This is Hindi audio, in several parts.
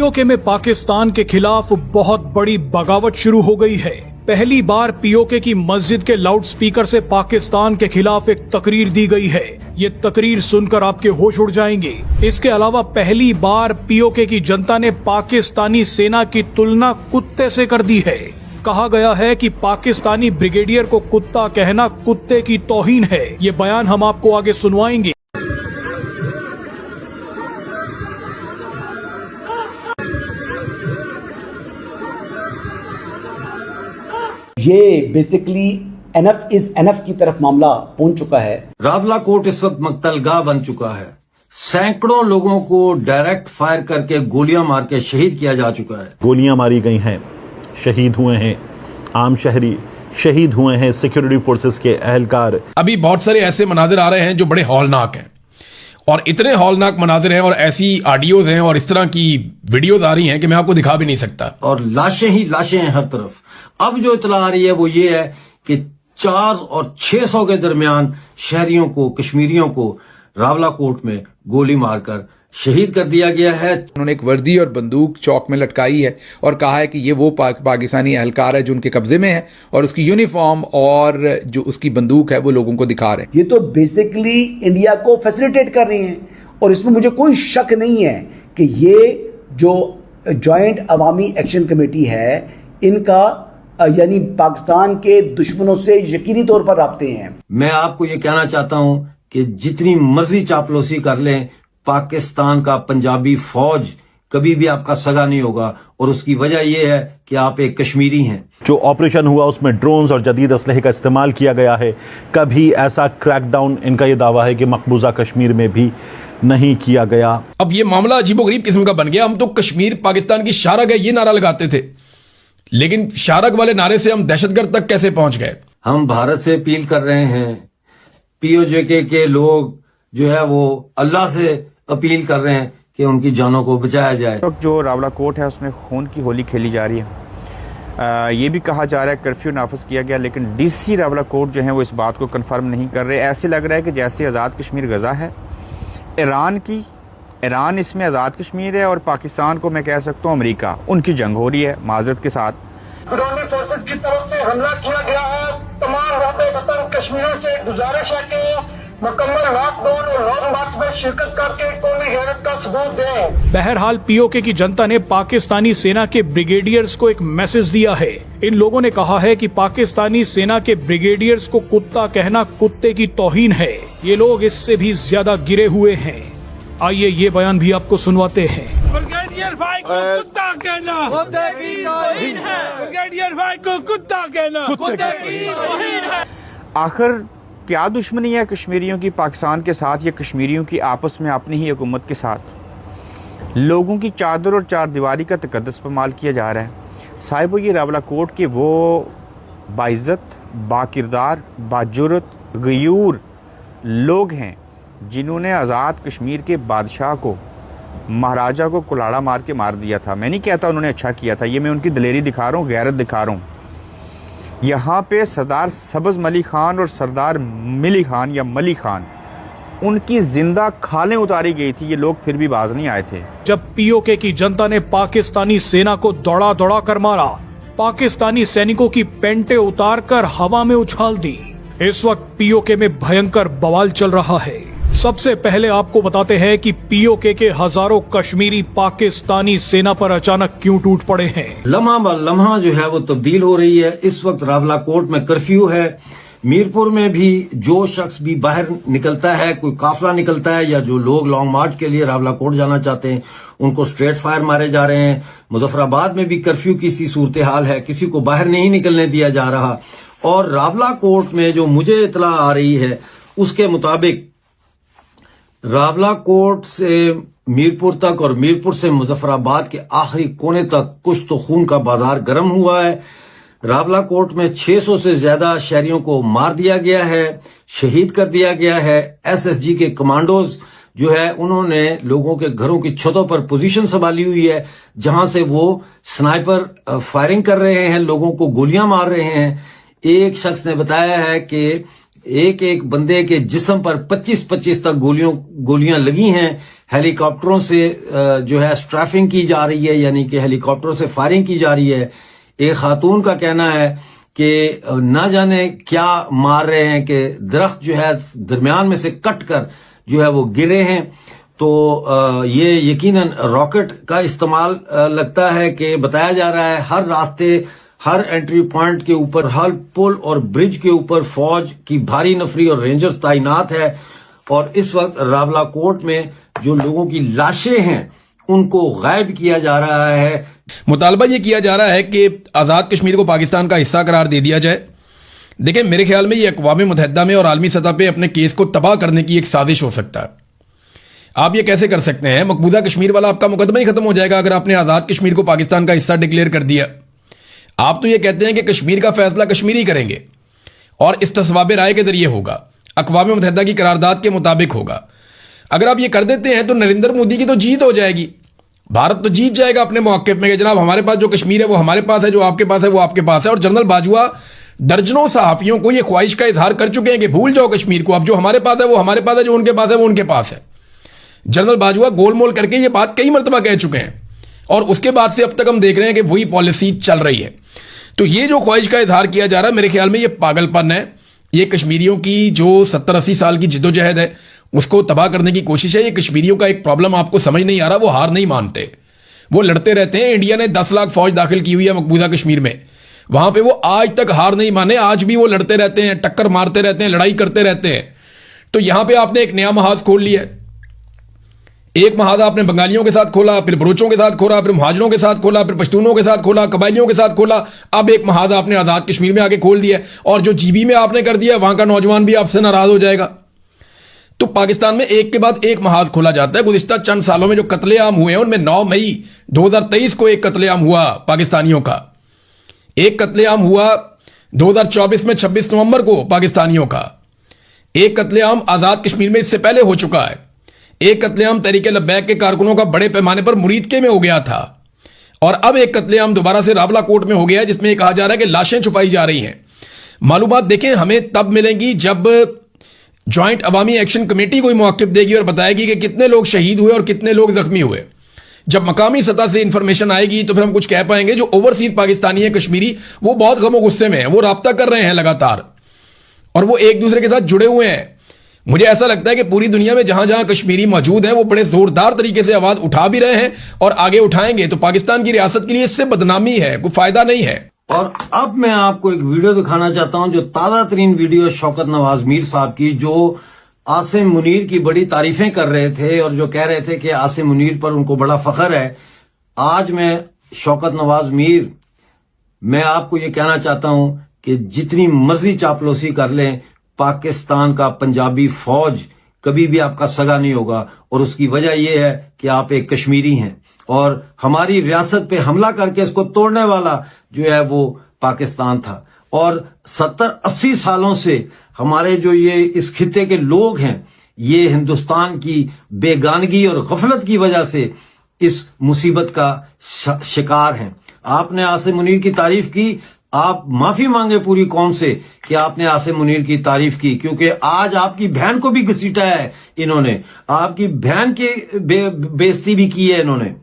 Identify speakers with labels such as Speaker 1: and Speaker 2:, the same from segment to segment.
Speaker 1: पीओके में पाकिस्तान के खिलाफ बहुत बड़ी बगावत शुरू हो गई है। पहली बार पीओके की मस्जिद के लाउडस्पीकर से पाकिस्तान के खिलाफ एक तकरीर दी गई है। ये तकरीर सुनकर आपके होश उड़ जाएंगे। इसके अलावा पहली बार पीओके की जनता ने पाकिस्तानी सेना की तुलना कुत्ते से कर दी है। कहा गया है कि पाकिस्तानी ब्रिगेडियर को कुत्ता कहना कुत्ते की तौहीन है। ये बयान हम आपको आगे सुनवाएंगे।
Speaker 2: ये बेसिकली एनफ इज एनफ की तरफ मामला पहुंच चुका है।
Speaker 3: रावलाकोट इस वक्त मकतलगाह बन चुका है। सैकड़ों लोगों को डायरेक्ट फायर करके गोलियां मार के शहीद किया जा चुका है।
Speaker 4: गोलियां मारी गई हैं, शहीद हुए हैं आम शहरी, शहीद हुए हैं सिक्योरिटी फोर्सेस के अहलकार।
Speaker 5: अभी बहुत सारे ऐसे मनाजिर आ रहे हैं जो बड़े हौलनाक हैं, और इतने हौलनाक मनाजिर हैं और ऐसी ऑडियोज हैं और इस तरह की वीडियोज आ रही हैं कि मैं आपको दिखा भी नहीं सकता।
Speaker 3: और लाशें ही लाशें हैं हर तरफ। अब जो इतला आ रही है वो ये है कि 400 और 600 के दरमियान शहरियों को, कश्मीरियों को रावलाकोट में गोली मारकर शहीद कर दिया गया है।
Speaker 6: उन्होंने एक वर्दी और बंदूक चौक में लटकाई है और कहा है कि ये वो पाकिस्तानी अहलकार है जो उनके कब्जे में है, और उसकी यूनिफॉर्म और जो उसकी बंदूक है वो लोगों को दिखा रहे हैं।
Speaker 2: ये तो बेसिकली इंडिया को फैसिलिटेट कर रही हैं, और इसमें मुझे कोई शक नहीं है कि ये जो जॉइंट अवामी एक्शन कमेटी है इनका यानी पाकिस्तान के दुश्मनों से यकीनी तौर पर राब्ते हैं।
Speaker 3: मैं आपको ये कहना चाहता हूं कि जितनी मर्जी चापलूसी कर लें, पाकिस्तान का पंजाबी फौज कभी भी आपका सगा नहीं होगा, और उसकी वजह यह है कि आप एक कश्मीरी हैं।
Speaker 4: जो ऑपरेशन हुआ उसमें ड्रोन्स और जदीद असलहे का इस्तेमाल किया गया है। कभी ऐसा क्रैकडाउन, इनका यह दावा है कि मकबूजा कश्मीर में भी नहीं किया गया।
Speaker 5: अब ये मामला अजीबोगरीब किस्म का बन गया। हम तो कश्मीर पाकिस्तान की शारग है ये नारा लगाते थे, लेकिन शारग वाले नारे से हम दहशतगर्द तक कैसे पहुंच गए।
Speaker 3: हम भारत से अपील कर रहे हैं, पीओजे के लोग जो है वो अल्लाह से अपील कर रहे हैं कि उनकी जानों को बचाया जाए।
Speaker 7: जो रावलाकोट है उसमें खून की होली खेली जा रही है। ये भी कहा जा रहा है कर्फ्यू नाफिज किया गया, लेकिन डीसी रावलाकोट जो है वो इस बात को कंफर्म नहीं कर रहे। ऐसे लग रहा है कि जैसे आज़ाद कश्मीर गज़ा है ईरान इसमें आज़ाद कश्मीर है, और पाकिस्तान को मैं कह सकता हूँ अमेरिका, उनकी जंग हो रही है माजरत के साथ।
Speaker 8: खुदानी फोर्सेस की तरफ से हमला किया गया है। तमाम वतन कश्मीरियों से गुजारिश है कि मुकम्मल लॉकडाउन और लॉन्ग मार्च में शिरकत करके कौमी गैरत का सबूत दें।
Speaker 1: बहरहाल पीओके की जनता ने पाकिस्तानी सेना के ब्रिगेडियर्स को एक मैसेज दिया है। इन लोगों ने कहा है कि पाकिस्तानी सेना के ब्रिगेडियर्स को कुत्ता कहना कुत्ते की तौहीन है। ये लोग इससे भी ज्यादा गिरे हुए हैं। आइए ये बयान भी आपको सुनवाते हैं।
Speaker 9: ब्रिगेडियर भाई को कुत्ता कहना कुत्ते की तौहीन है। ब्रिगेडियर भाई को कुत्ता कहना कुत्ते की तौहीन है।
Speaker 7: आखिर क्या दुश्मनी है कश्मीरियों की पाकिस्तान के साथ, या कश्मीरियों की आपस में अपनी ही हुकूमत के साथ? लोगों की चादर और चार दीवारी का तकद्दुस पमाल किया जा रहा है। साहिब ये रावलाकोट के वो बाइज़्ज़त, बाकिरदार, बाजुरत, गयूर लोग हैं जिन्होंने आज़ाद कश्मीर के बादशाह को, महाराजा को कुलाड़ा मार के मार दिया था। मैं नहीं कहता उन्होंने अच्छा किया था, ये मैं उनकी दलेरी दिखा रहा हूँ, गैरत दिखा रहा हूँ। यहाँ पे सरदार सब्ज़ मली खान और सरदार मिली खान या मली खान, उनकी जिंदा खालें उतारी गई थी। ये लोग फिर भी बाज नहीं आए थे।
Speaker 1: जब पीओके की जनता ने पाकिस्तानी सेना को दौड़ा दौड़ा कर मारा, पाकिस्तानी सैनिकों की पेंटे उतार कर हवा में उछाल दी। इस वक्त पीओके में भयंकर बवाल चल रहा है। सबसे पहले आपको बताते हैं कि पीओके के हजारों कश्मीरी पाकिस्तानी सेना पर अचानक क्यों टूट पड़े हैं।
Speaker 3: लम्हा ब लम्हा जो है वो तब्दील हो रही है। इस वक्त रावलाकोट में कर्फ्यू है। मीरपुर में भी जो शख्स भी बाहर निकलता है, कोई काफिला निकलता है या जो लोग लॉन्ग मार्च के लिए रावलाकोट जाना चाहते हैं, उनको स्ट्रेट फायर मारे जा रहे हैं। मुजफ्फराबाद में भी कर्फ्यू की सी सूरत हाल है, किसी को बाहर नहीं निकलने दिया जा रहा। और रावलाकोट में जो मुझे इतला आ रही है उसके मुताबिक रावलाकोट से मीरपुर तक और मीरपुर से मुजफ्फराबाद के आखिरी कोने तक कुछ तो खून का बाजार गर्म हुआ है। रावलाकोट में 600 से ज्यादा शहरियों को मार दिया गया है, शहीद कर दिया गया है। एसएसजी के कमांडोज जो है उन्होंने लोगों के घरों की छतों पर पोजीशन संभाली हुई है, जहां से वो स्नाइपर फायरिंग कर रहे हैं, लोगों को गोलियां मार रहे हैं। एक शख्स ने बताया है कि एक एक बंदे के जिस्म पर 25-25 तक गोलियां लगी हैं। हेलीकॉप्टरों से जो है स्ट्रैफिंग की जा रही है, यानी कि हेलीकॉप्टरों से फायरिंग की जा रही है। एक खातून का कहना है कि ना जाने क्या मार रहे हैं कि दरख्त जो है दरमियान में से कट कर जो है वो गिरे हैं। तो ये यकीनन रॉकेट का इस्तेमाल लगता है कि बताया जा रहा है। हर रास्ते, हर एंट्री पॉइंट के ऊपर, हर पुल और ब्रिज के ऊपर फौज की भारी नफरी और रेंजर्स तैनात है। और इस वक्त रावलाकोट में जो लोगों की लाशें हैं उनको गायब किया जा रहा है।
Speaker 5: मुतालबा ये किया जा रहा है कि आज़ाद कश्मीर को पाकिस्तान का हिस्सा करार दे दिया जाए। देखिए, मेरे ख्याल में ये अक़वाम मुत्तहिदा में और आलमी सतह पे अपने केस को तबाह करने की एक साजिश हो सकता है। आप ये कैसे कर सकते हैं? मकबूजा कश्मीर वाला आपका मुकदमा ही खत्म हो जाएगा अगर आपने आज़ाद कश्मीर को पाकिस्तान का हिस्सा डिक्लेयर कर दिया। आप तो ये कहते हैं कि कश्मीर का फैसला कश्मीरी करेंगे और इस तस्वाब राय के जरिए होगा, अक़वाम मुत्तहिदा की करारदाद के मुताबिक होगा। अगर आप ये कर देते हैं तो नरेंद्र मोदी की तो जीत हो जाएगी। भारत तो जीत जाएगा अपने मौक़िफ़ में कि जनाब हमारे पास जो कश्मीर है वो हमारे पास है, जो आपके पास है वो आपके पास है। और जनरल बाजवा दर्जनों सहाफ़ियों को ये ख्वाहिश का इजहार कर चुके हैं कि भूल जाओ कश्मीर को, अब जो हमारे पास है वो हमारे पास है, जो उनके पास है वो उनके पास है। जनरल बाजवा गोलमोल करके ये बात कई मरतबा कह चुके हैं और उसके बाद से अब तक हम देख रहे हैं कि वही पॉलिसी चल रही है। तो ये जो ख्वाहिश का इजहार किया जा रहा है, मेरे ख्याल में ये पागलपन है। ये कश्मीरियों की जो 70-80 साल की जिद्दोजहद है उसको तबाह करने की कोशिश है। ये कश्मीरियों का एक प्रॉब्लम आपको समझ नहीं आ रहा, वो हार नहीं मानते, वो लड़ते रहते हैं। इंडिया ने 10 लाख फौज दाखिल की हुई है मकबूजा कश्मीर में, वहां पे वो आज तक हार नहीं माने, आज भी वो लड़ते रहते हैं, टक्कर मारते रहते हैं, लड़ाई करते रहते हैं। तो यहां पे आपने एक नया महाज खोल लिया है। एक महाज आपने बंगालियों के साथ खोला, फिर बलोचों के साथ खोला, फिर मुहाजिरों के साथ खोला, फिर पश्तूनों के साथ खोला, कबायलियों के साथ खोला। अब एक महाज आपने आज़ाद कश्मीर में आके खोल दिया और जो जीबी में आपने कर दिया वहां का नौजवान भी आपसे नाराज हो जाएगा। तो पाकिस्तान में एक के बाद एक महाज खोला जाता है। गुज़िश्ता चंद सालों में जो कत्लेआम हुए हैं उनमें 9 मई 2023 को एक कत्लेआम हुआ पाकिस्तानियों का, एक कत्लेआम हुआ 2024 में 26 नवंबर को पाकिस्तानियों का, एक कत्लेआम आज़ाद कश्मीर में इससे पहले हो चुका है, एक कत्लेआम तहरीक लब्बैक के कारकुनों का बड़े पैमाने पर मुरीदके में हो गया था और अब एक कत्लेआम दोबारा से रावलाकोट में हो गया है जिसमें यह कहा जा रहा है कि लाशें छुपाई जा रही हैं। मालूमात देखें हमें तब मिलेंगी जब ज्वाइंट अवामी एक्शन कमेटी कोई मौक़िफ़ देगी और बताएगी कि कितने लोग शहीद हुए और कितने लोग जख्मी हुए। जब मकामी सतह से इंफॉर्मेशन आएगी तो फिर हम कुछ कह पाएंगे। जो ओवरसीज पाकिस्तानी है कश्मीरी, वो बहुत गमो गुस्से में है, वो राब्ता कर रहे हैं लगातार और वो एक दूसरे के साथ जुड़े हुए हैं। मुझे ऐसा लगता है कि पूरी दुनिया में जहां जहां कश्मीरी मौजूद हैं वो बड़े जोरदार तरीके से आवाज उठा भी रहे हैं और आगे उठाएंगे। तो पाकिस्तान की रियासत के लिए इससे बदनामी है, कोई फायदा नहीं है।
Speaker 3: और अब मैं आपको एक वीडियो दिखाना चाहता हूं, जो ताजा तरीन वीडियो शौकत नवाज मीर साहब की, जो आसिम मुनीर की बड़ी तारीफें कर रहे थे और जो कह रहे थे कि आसिम मुनीर पर उनको बड़ा फख्र है। आज मैं शौकत नवाज मीर, मैं आपको ये कहना चाहता हूं कि जितनी मर्जी चापलूसी कर लें, पाकिस्तान का पंजाबी फौज कभी भी आपका सगा नहीं होगा। और उसकी वजह यह है कि आप एक कश्मीरी हैं और हमारी रियासत पे हमला करके इसको तोड़ने वाला जो है वो पाकिस्तान था। और 70-80 सालों से हमारे जो ये इस खित्ते के लोग हैं, ये हिंदुस्तान की बेगानगी और गफलत की वजह से इस मुसीबत का शिकार हैं। आपने आसिम मुनीर की तारीफ की, आप माफी मांगे पूरी कौम से कि आपने आसिम मुनीर की तारीफ की, क्योंकि आज आपकी बहन को भी घसीटा है इन्होंने, आपकी बहन की बेइज्जती भी की है इन्होंने,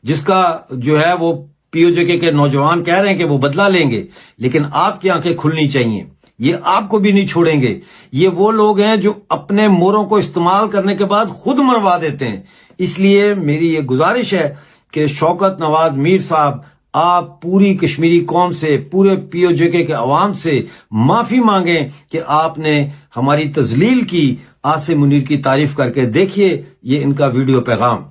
Speaker 3: जिसका जो है वो पीओजेके के नौजवान कह रहे हैं कि वो बदला लेंगे। लेकिन आपकी आंखें खुलनी चाहिए, ये आपको भी नहीं छोड़ेंगे। ये वो लोग हैं जो अपने मोरों को इस्तेमाल करने के बाद खुद मरवा देते हैं। इसलिए मेरी ये गुजारिश है कि शौकत नवाज मीर साहब, आप पूरी कश्मीरी कौम से, पूरे पीओजेके के अवाम से माफी मांगें कि आपने हमारी तजलील की। आसिम मुनीर की तारीफ करके देखिए ये इनका वीडियो पैगाम।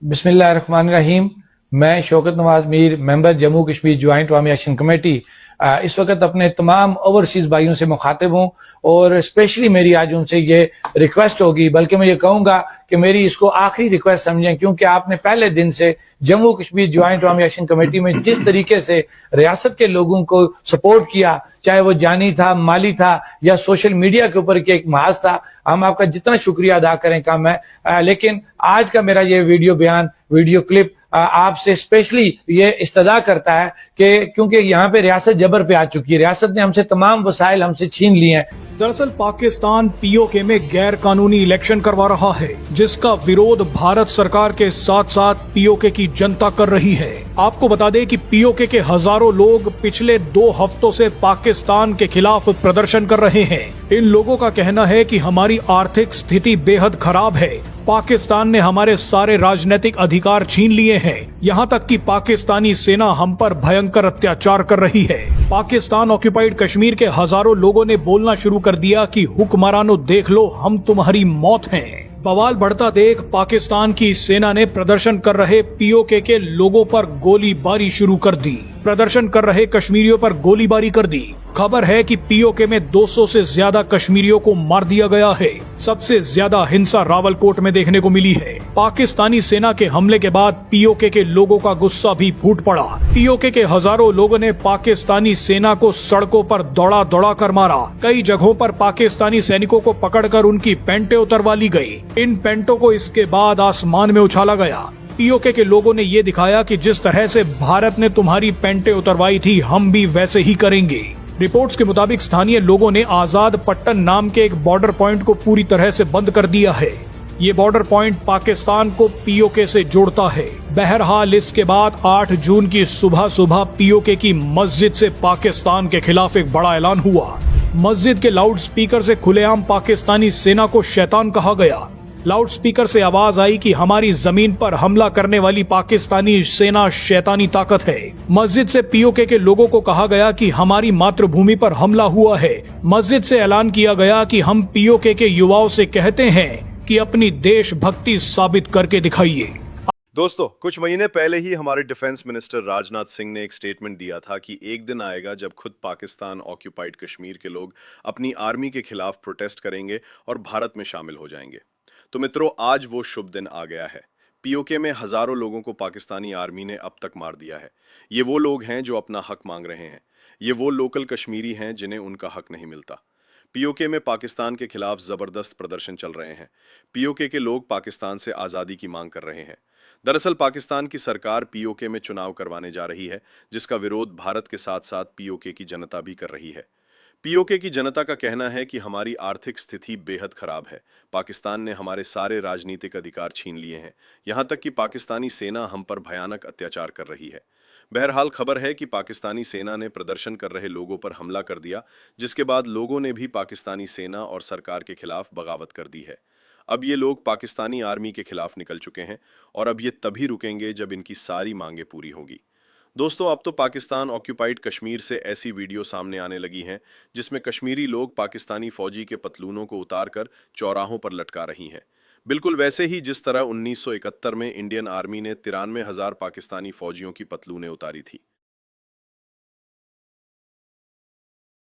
Speaker 10: बिस्मिल्लाहिर्रहमानिर्रहीम। मैं शौकत नवाज मीर, मेंबर जम्मू कश्मीर ज्वाइंट अवामी एक्शन कमेटी, इस वक्त अपने तमाम ओवरसीज भाइयों से मुखातिब हूँ और स्पेशली मेरी आज उनसे ये रिक्वेस्ट होगी, बल्कि मैं ये कहूंगा कि मेरी इसको आखिरी रिक्वेस्ट समझें, क्योंकि आपने पहले दिन से जम्मू कश्मीर ज्वाइंट अवामी एक्शन कमेटी में जिस तरीके से रियासत के लोगों को सपोर्ट किया, चाहे वो जानी था, माली था या सोशल मीडिया के ऊपर एक महाज था, हम आपका जितना शुक्रिया अदा करें कम है। लेकिन आज का मेरा ये वीडियो बयान, वीडियो क्लिप आपसे स्पेशली ये इस्तदा करता है कि क्योंकि यहाँ पे रियासत जबर पे आ चुकी है, रियासत ने हमसे तमाम वसाइल हमसे छीन लिए हैं।
Speaker 1: दरअसल पाकिस्तान पीओके में गैर कानूनी इलेक्शन करवा रहा है, जिसका विरोध भारत सरकार के साथ साथ पीओके की जनता कर रही है। आपको बता दें कि पीओके के हजारों लोग पिछले 2 हफ्तों से पाकिस्तान के खिलाफ प्रदर्शन कर रहे हैं। इन लोगों का कहना है कि हमारी आर्थिक स्थिति बेहद खराब है, पाकिस्तान ने हमारे सारे राजनीतिक अधिकार छीन लिए हैं, यहाँ तक कि पाकिस्तानी सेना हम पर भयंकर अत्याचार कर रही है। पाकिस्तान ऑक्यूपाइड कश्मीर के हजारों लोगों ने बोलना शुरू कर दिया कि हुक्मरानों देख लो, हम तुम्हारी मौत हैं। बवाल बढ़ता देख पाकिस्तान की सेना ने प्रदर्शन कर रहे पीओके के लोगों पर गोलीबारी शुरू कर दी। प्रदर्शन कर रहे कश्मीरियों पर गोलीबारी कर दी। खबर है कि पीओके में 200 से ज्यादा कश्मीरियों को मार दिया गया है। सबसे ज्यादा हिंसा रावलकोट में देखने को मिली है। पाकिस्तानी सेना के हमले के बाद पीओके के लोगों का गुस्सा भी फूट पड़ा। पीओके के हजारों लोगों ने पाकिस्तानी सेना को सड़कों पर दौड़ा दौड़ा कर मारा। कई जगहों पर पाकिस्तानी सैनिकों को पकड़कर उनकी पेंटें उतरवा ली गई। इन पेंटों को इसके बाद आसमान में उछाला गया। पीओके के लोगों ने ये दिखाया कि जिस तरह से भारत ने तुम्हारी पेंटें उतरवाई थी, हम भी वैसे ही करेंगे। रिपोर्ट्स के मुताबिक स्थानीय लोगों ने आजाद पट्टन नाम के एक बॉर्डर पॉइंट को पूरी तरह से बंद कर दिया है। ये बॉर्डर पॉइंट पाकिस्तान को पीओके से जोड़ता है। बहरहाल इसके बाद 8 जून की सुबह सुबह पीओके की मस्जिद से पाकिस्तान के खिलाफ एक बड़ा ऐलान हुआ। मस्जिद के लाउड स्पीकर से खुलेआम पाकिस्तानी सेना को शैतान कहा गया। लाउड स्पीकर से आवाज आई कि हमारी जमीन पर हमला करने वाली पाकिस्तानी सेना शैतानी ताकत है। मस्जिद से पीओके के लोगों को कहा गया कि हमारी मातृभूमि पर हमला हुआ है। मस्जिद से ऐलान किया गया कि हम पीओके के युवाओं से कहते हैं कि अपनी देशभक्ति साबित करके दिखाइए।
Speaker 11: दोस्तों, कुछ महीने पहले ही हमारे डिफेंस मिनिस्टर राजनाथ सिंह ने एक स्टेटमेंट दिया था कि एक दिन आएगा जब खुद पाकिस्तान ऑक्यूपाइड कश्मीर के लोग अपनी आर्मी के खिलाफ प्रोटेस्ट करेंगे और भारत में शामिल हो जाएंगे। तो मित्रों, आज वो शुभ दिन आ गया है। पीओके में हजारों लोगों को पाकिस्तानी आर्मी ने अब तक मार दिया है। ये वो लोग हैं जो अपना हक मांग रहे हैं। ये वो लोकल कश्मीरी हैं जिन्हें उनका हक नहीं मिलता। पीओके में पाकिस्तान के खिलाफ जबरदस्त प्रदर्शन चल रहे हैं। पीओके के लोग पाकिस्तान से आज़ादी की मांग कर रहे हैं। दरअसल पाकिस्तान की सरकार पीओके में चुनाव करवाने जा रही है, जिसका विरोध भारत के साथ साथ पीओके की जनता भी कर रही है। पीओके की जनता का कहना है कि हमारी आर्थिक स्थिति बेहद खराब है। पाकिस्तान ने हमारे सारे राजनीतिक अधिकार छीन लिए हैं। यहाँ तक कि पाकिस्तानी सेना हम पर भयानक अत्याचार कर रही है। बहरहाल खबर है कि पाकिस्तानी सेना ने प्रदर्शन कर रहे लोगों पर हमला कर दिया, जिसके बाद लोगों ने भी पाकिस्तानी सेना और सरकार के खिलाफ बगावत कर दी है। अब ये लोग पाकिस्तानी आर्मी के खिलाफ निकल चुके हैं और अब ये तभी रुकेंगे जब इनकी सारी मांगें पूरी होंगी। दोस्तों, अब तो पाकिस्तान ऑक्यूपाइड कश्मीर से ऐसी वीडियो सामने आने लगी हैं जिसमें कश्मीरी लोग पाकिस्तानी फौजी के पतलूनों को उतारकर चौराहों पर लटका रही हैं। बिल्कुल वैसे ही जिस तरह 1971 में इंडियन आर्मी ने 93,000 पाकिस्तानी फौजियों की पतलूनें उतारी थी।